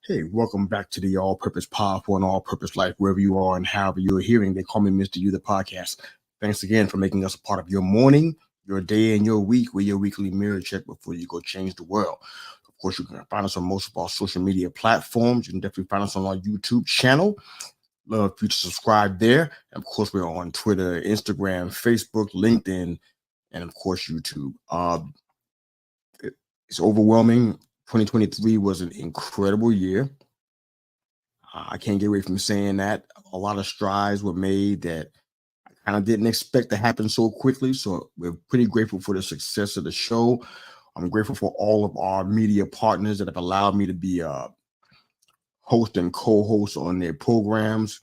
Hey, welcome back to the All Purpose Powerful and All Purpose Life, wherever you are and however you're hearing. They call me Mr. You, the podcast. Thanks again for making us a part of your morning, your day, and your week with your weekly mirror check before you go change the world. Of course, you can find us on most of our social media platforms. You can definitely find us on our YouTube channel. Love if you to subscribe there. And of course, we're on Twitter, Instagram, Facebook, LinkedIn, and of course, YouTube. It's overwhelming. 2023 was an incredible year. I can't get away from saying that. A lot of strides were made that I kind of didn't expect to happen so quickly. So we're pretty grateful for the success of the show. I'm grateful for all of our media partners that have allowed me to be a host and co-host on their programs,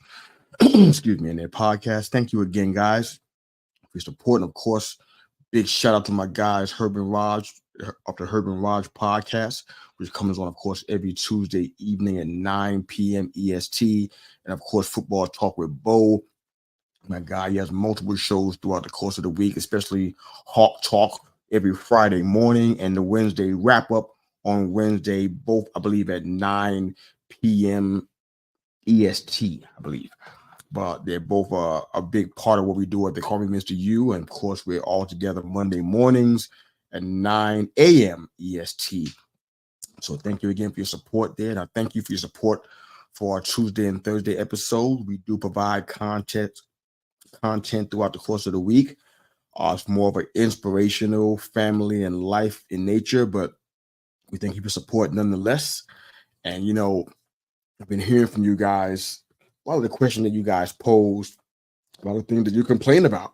excuse me, in their podcast. Thank you again, guys, for your support. And of course, big shout out to my guys, Herb and Raj, of the Herb and Raj podcast, which comes on, of course, every Tuesday evening at 9 p.m. EST. And of course, Football Talk with Bo. My guy, he has multiple shows throughout the course of the week, especially Hawk Talk every Friday morning and the Wednesday wrap up on Wednesday, both, I believe, at 9 p.m. EST, I believe. But they're both a big part of what we do at the Call Me Mr. You. And of course, we're all together Monday mornings at 9 a.m. EST. So thank you again for your support there. And I thank you for your support for our Tuesday and Thursday episodes. We do provide content throughout the course of the week. It's more of an inspirational, family, and life in nature, but we thank you for support nonetheless. And, I've been hearing from you guys, a lot of the questions that you guys posed, a lot of things that you complain about.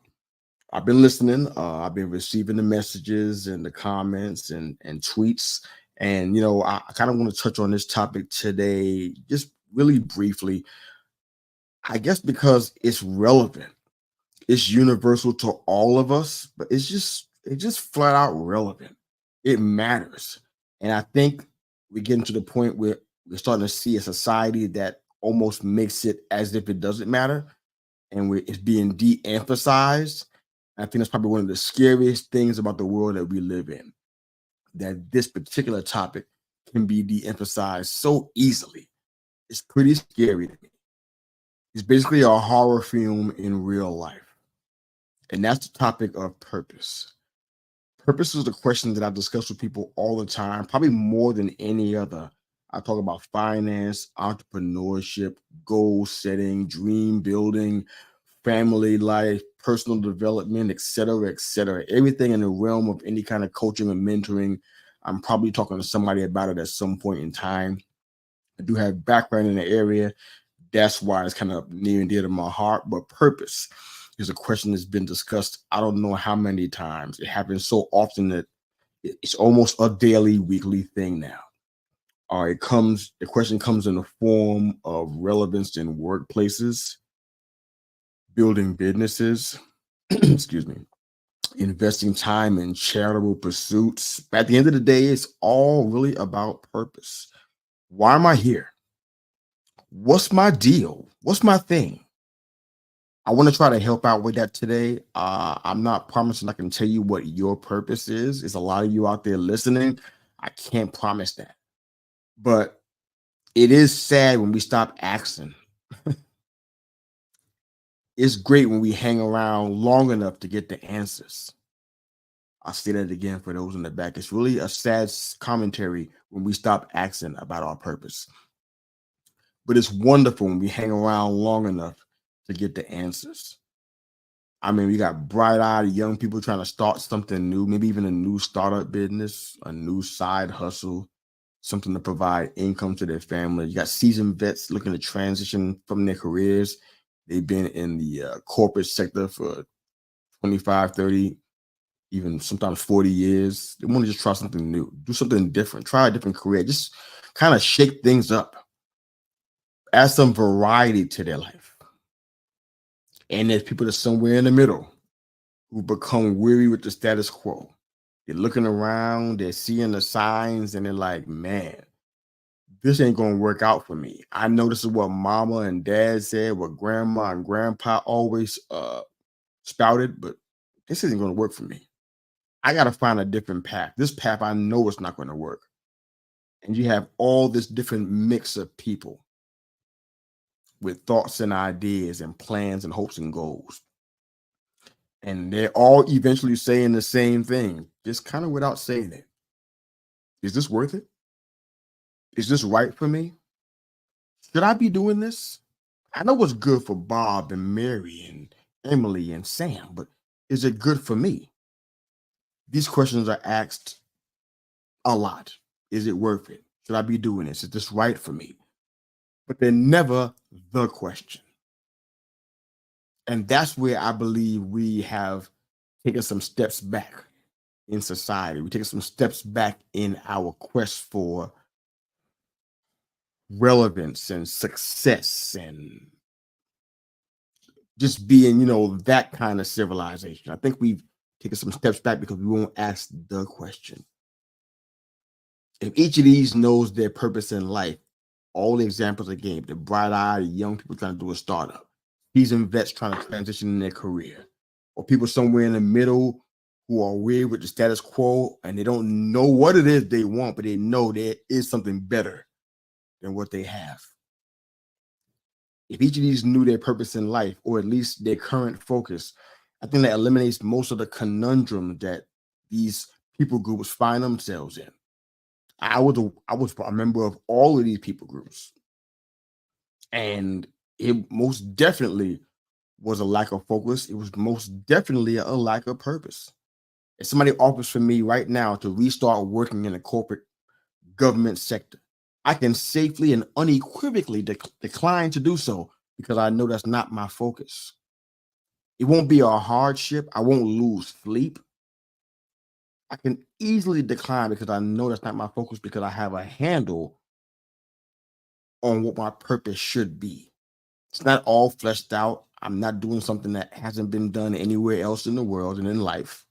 I've been listening. I've been receiving the messages and the comments and tweets. And, I kind of want to touch on this topic today, just really briefly, I guess because it's relevant. It's universal to all of us, but it's just flat out relevant. It matters. And I think we're getting to the point where we're starting to see a society that almost makes it as if it doesn't matter and it's being de-emphasized. I think that's probably one of the scariest things about the world that we live in, that this particular topic can be de-emphasized so easily. It's pretty scary to me. It's basically a horror film in real life. And that's the topic of purpose. Purpose is the question that I discuss with people all the time, probably more than any other. I talk about finance, entrepreneurship, goal setting, dream building, family life, personal development, et cetera, et cetera. Everything in the realm of any kind of coaching and mentoring. I'm probably talking to somebody about it at some point in time. I do have background in the area. That's why it's kind of near and dear to my heart. But purpose is a question that's been discussed, I don't know how many times. It happens so often that it's almost a daily, weekly thing now. The question comes in the form of relevance in workplaces, building businesses, excuse me, investing time in charitable pursuits. At the end of the day, it's all really about purpose. Why am I here? What's my deal? What's my thing? I want to try to help out with that today. I'm not promising I can tell you what your purpose is. There's a lot of you out there listening. I can't promise that. But it is sad when we stop asking. It's great when we hang around long enough to get the answers. I'll say that again for those in the back. It's really a sad commentary when we stop asking about our purpose. But it's wonderful when we hang around long enough to get the answers. I mean, we got bright-eyed young people trying to start something new, maybe even a new startup business, a new side hustle, something to provide income to their family. You got seasoned vets looking to transition from their careers. They've been in the corporate sector for 25, 30, even sometimes 40 years. They want to just try something new, do something different, try a different career, just kind of shake things up, add some variety to their life. And there's people that are somewhere in the middle who become weary with the status quo. They're looking around, they're seeing the signs, and they're like, man, this ain't going to work out for me. I know this is what mama and dad said, what grandma and grandpa always spouted, but this isn't going to work for me. I got to find a different path. This path, I know it's not going to work. and you have all this different mix of people with thoughts and ideas and plans and hopes and goals. And they're all eventually saying the same thing, just kind of without saying it. Is this worth it? Is this right for me? Should I be doing this? I know what's good for Bob and Mary and Emily and Sam, but is it good for me? These questions are asked a lot. Is it worth it? Should I be doing this? Is this right for me? But they're never the question. And that's where I believe we have taken some steps back in society. We're taking some steps back in our quest for relevance and success and just being, that kind of civilization. I think we've taken some steps back because we won't ask the question. If each of these knows their purpose in life, all the examples I gave, the bright-eyed young people trying to do a startup, seasoned vets trying to transition in their career, or people somewhere in the middle who are weird with the status quo and they don't know what it is they want, but they know there is something better than what they have. If each of these knew their purpose in life, or at least their current focus, I think that eliminates most of the conundrum that these people groups find themselves in. I was a member of all of these people groups, and it most definitely was a lack of focus. It was most definitely a lack of purpose. If somebody offers for me right now to restart working in the corporate government sector, I can safely and unequivocally decline to do so because I know that's not my focus. It won't be a hardship. I won't lose sleep. I can easily decline because I know that's not my focus because I have a handle on what my purpose should be. It's not all fleshed out. I'm not doing something that hasn't been done anywhere else in the world and in life.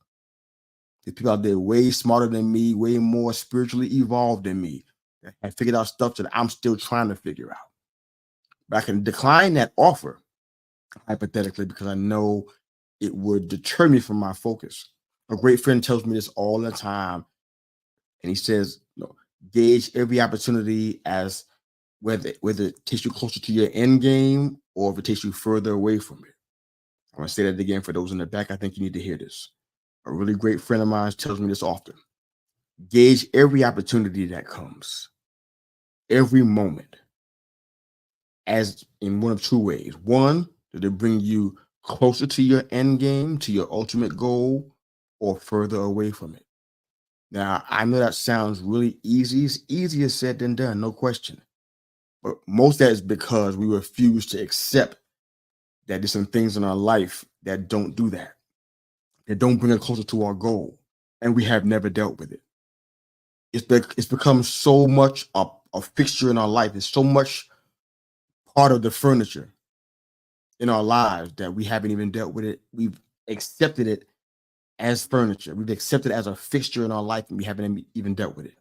There's people out there way smarter than me, way more spiritually evolved than me, that have figured out stuff that I'm still trying to figure out. But I can decline that offer, hypothetically, because I know it would deter me from my focus. A great friend tells me this all the time, and he says, gauge every opportunity as whether it takes you closer to your end game or if it takes you further away from it. I'm going to say that again for those in the back. I think you need to hear this. A really great friend of mine tells me this often. Gauge every opportunity that comes, every moment, as in one of two ways. One, did it bring you closer to your end game, to your ultimate goal, or further away from it? Now, I know that sounds really easy. It's easier said than done, no question. But most of that is because we refuse to accept that there's some things in our life that don't do that, that don't bring us closer to our goal, and we have never dealt with it. It's become so much a fixture in our life. It's so much part of the furniture in our lives that we haven't even dealt with it. We've accepted it as furniture. We've accepted it as a fixture in our life, and we haven't even dealt with it.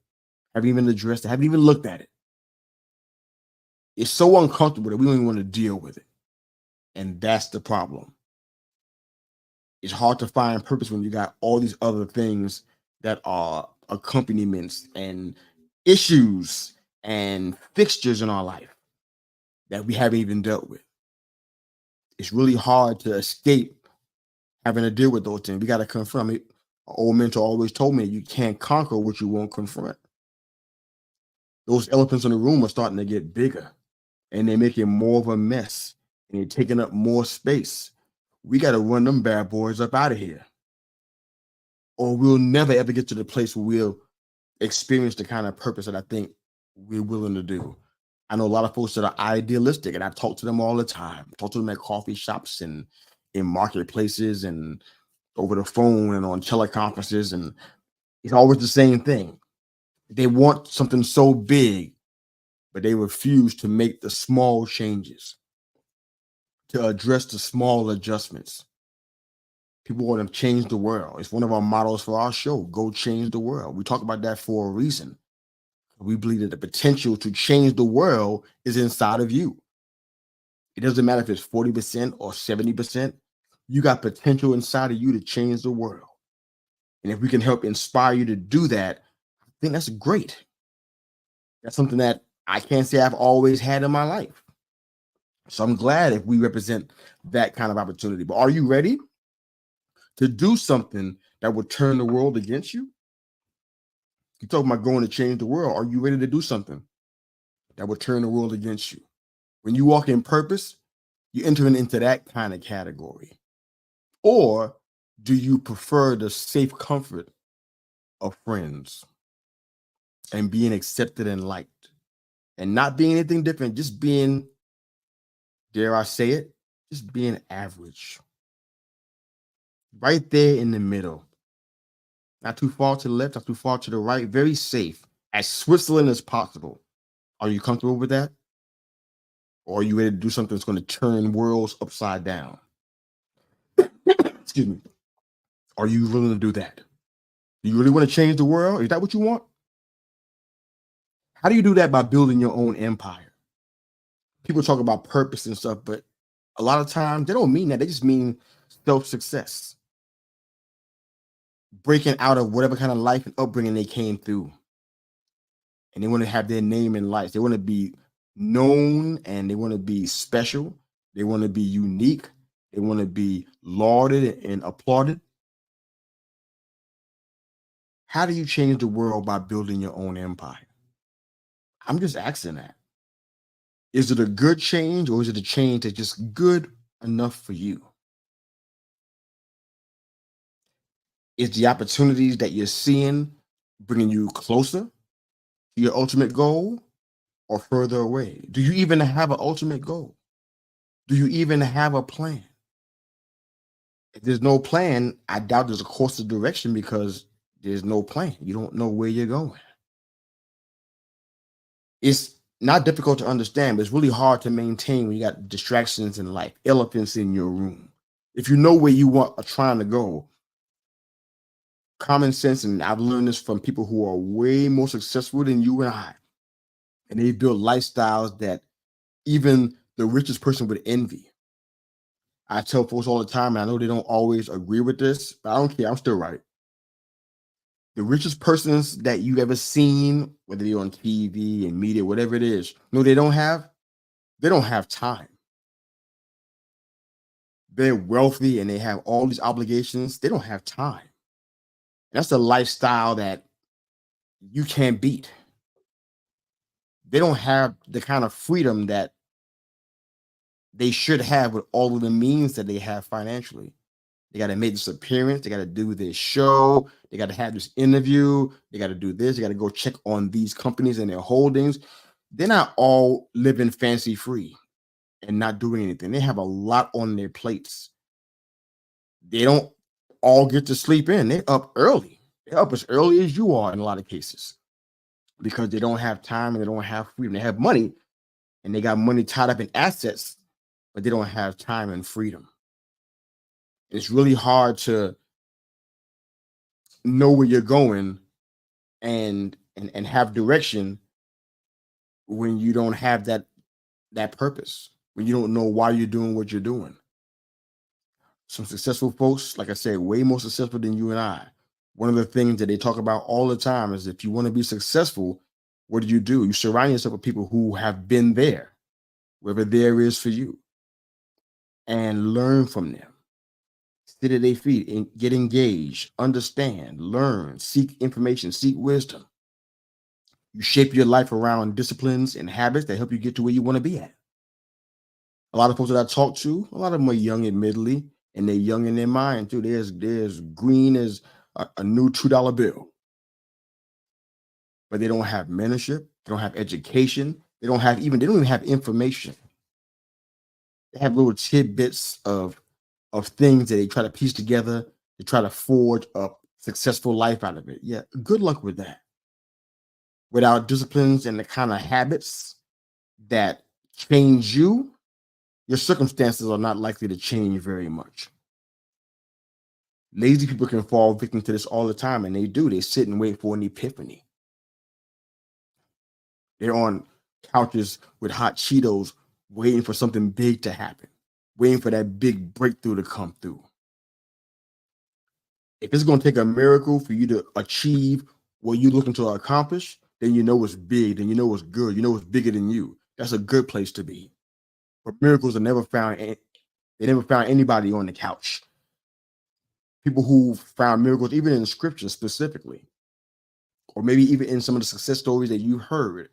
Haven't even addressed it. Haven't even looked at it. It's so uncomfortable that we don't even want to deal with it. And that's the problem. It's hard to find purpose when you got all these other things that are accompaniments and issues and fixtures in our life that we haven't even dealt with. It's really hard to escape having to deal with those things. We got to confront it. An old mentor always told me you can't conquer what you won't confront. Those elephants in the room are starting to get bigger and they're making more of a mess and they're taking up more space. We got to run them bad boys up out of here, or we'll never ever get to the place where we'll experience the kind of purpose that I think we're willing to do. I know a lot of folks that are idealistic, and I talk to them all the time. I talk to them at coffee shops and in marketplaces and over the phone and on teleconferences, and it's always the same thing. They want something so big, but they refuse to make the small changes, to address the small adjustments. People want to change the world. It's one of our models for our show, Go Change the World. We talk about that for a reason. We believe that the potential to change the world is inside of you. It doesn't matter if it's 40% or 70%. You got potential inside of you to change the world. And if we can help inspire you to do that, I think that's great. That's something that I can't say I've always had in my life. So I'm glad if we represent that kind of opportunity. But are you ready to do something that would turn the world against you? You talking about going to change the world. Are you ready to do something that would turn the world against you? When you walk in purpose, you're entering into that kind of category. Or do you prefer the safe comfort of friends and being accepted and liked and not being anything different, just being, dare I say it, just being average, right there in the middle, not too far to the left, not too far to the right, very safe, as Switzerland as possible. Are you comfortable with that? Or are you ready to do something that's going to turn worlds upside down? Excuse me. Are you willing to do that? Do you really want to change the world? Is that what you want? How do you do that? By building your own empire. People talk about purpose and stuff, but a lot of times they don't mean that. They just mean self-success, breaking out of whatever kind of life and upbringing they came through. And they want to have their name in lights. They want to be known and they want to be special. They want to be unique. They want to be lauded and applauded. How do you change the world? By building your own empire. I'm just asking that. Is it a good change or is it a change that's just good enough for you? Is the opportunities that you're seeing bringing you closer to your ultimate goal or further away? Do you even have an ultimate goal? Do you even have a plan? If there's no plan, I doubt there's a course of direction because there's no plan. You don't know where you're going. It's not difficult to understand, but it's really hard to maintain when you got distractions in life, elephants in your room. If you know where you are trying to go, common sense, and I've learned this from people who are way more successful than you and I, and they build lifestyles that even the richest person would envy. I tell folks all the time, and I know they don't always agree with this, but I don't care. I'm still right. The richest persons that you've ever seen, whether you're on TV and media, whatever it is, no, they don't have time. They're wealthy and they have all these obligations. They don't have time. That's a lifestyle that you can't beat. They don't have the kind of freedom that they should have with all of the means that they have financially. They got to make this appearance. They got to do this show. They got to have this interview. They got to do this. They got to go check on these companies and their holdings. They're not all living fancy free and not doing anything. They have a lot on their plates. They don't all get to sleep in. They're up early. They're up as early as you are in a lot of cases because they don't have time and they don't have freedom. They have money and they got money tied up in assets, but they don't have time and freedom. It's really hard to know where you're going and have direction when you don't have that purpose, when you don't know why you're doing what you're doing. Some successful folks, like I said, way more successful than you and I. One of the things that they talk about all the time is if you want to be successful, what do? You surround yourself with people who have been there, wherever there is for you, and learn from them. Sit at their feet and get engaged, understand, learn, seek information, seek wisdom. You shape your life around disciplines and habits that help you get to where you want to be at. A lot of folks that I talk to, a lot of them are young, admittedly, and they're young in their mind too. There's green as a new $2 bill, but they don't have mentorship, they don't have education, they don't even have information. They have little tidbits of things that they try to piece together to try to forge a successful life out of it. Yeah, good luck with that. Without disciplines and the kind of habits that change you, your circumstances are not likely to change very much. Lazy people can fall victim to this all the time, and they do. They sit and wait for an epiphany. They're on couches with hot Cheetos, waiting for something big to happen, waiting for that big breakthrough to come through. If it's going to take a miracle for you to achieve what you're looking to accomplish, then you know it's big, then you know it's good, you know it's bigger than you. That's a good place to be. But miracles are never found, they never found anybody on the couch. People who found miracles, even in scripture specifically, or maybe even in some of the success stories that you heard,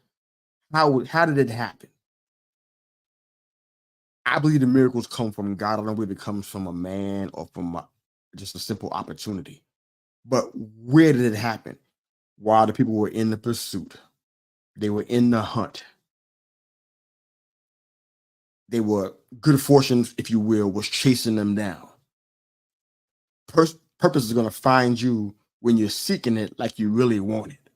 how did it happen? I believe the miracles come from God. I don't believe it comes from a man or from just a simple opportunity. But where did it happen? While the people were in the pursuit, they were in the hunt. They were good fortune, if you will, was chasing them down. Purpose is going to find you when you're seeking it like you really want it.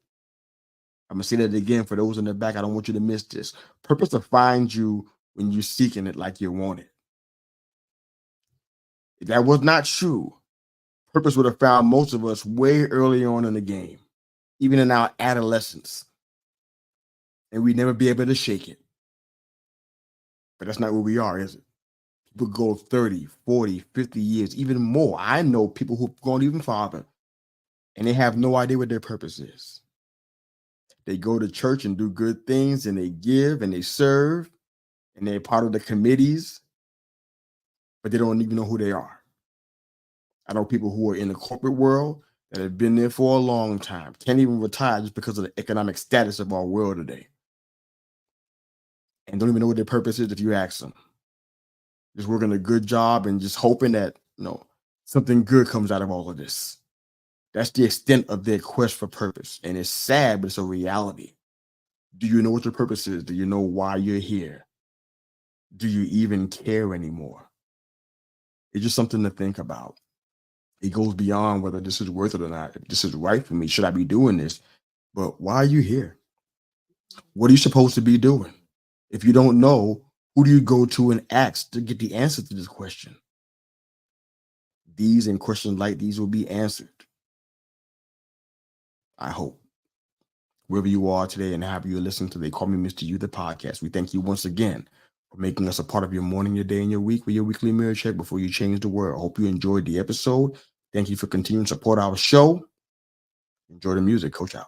I'm going to say that again for those in the back. I don't want you to miss this. Purpose will find you when you're seeking it like you want it. If that was not true, purpose would have found most of us way early on in the game, even in our adolescence. And we'd never be able to shake it. But that's not where we are, is it? People go 30, 40, 50 years, even more. I know people who've gone even farther, and they have no idea what their purpose is. They go to church and do good things, and they give and they serve, and they're part of the committees, but they don't even know who they are. I know people who are in the corporate world that have been there for a long time, can't even retire just because of the economic status of our world today, and don't even know what their purpose is if you ask them. Just working a good job and just hoping that, something good comes out of all of this. That's the extent of their quest for purpose. And it's sad, but it's a reality. Do you know what your purpose is? Do you know why you're here? Do you even care anymore? It's just something to think about. It goes beyond whether this is worth it or not. If this is right for me, should I be doing this? But why are you here? What are you supposed to be doing? If you don't know, who do you go to and ask to get the answer to this question? These and questions like these will be answered, I hope. Wherever you are today and however you're listening to They Call Me Mr. You, the podcast, we thank you once again for making us a part of your morning, your day, and your week with your weekly mirror check before you change the world. I hope you enjoyed the episode. Thank you for continuing to support our show. Enjoy the music. Coach out.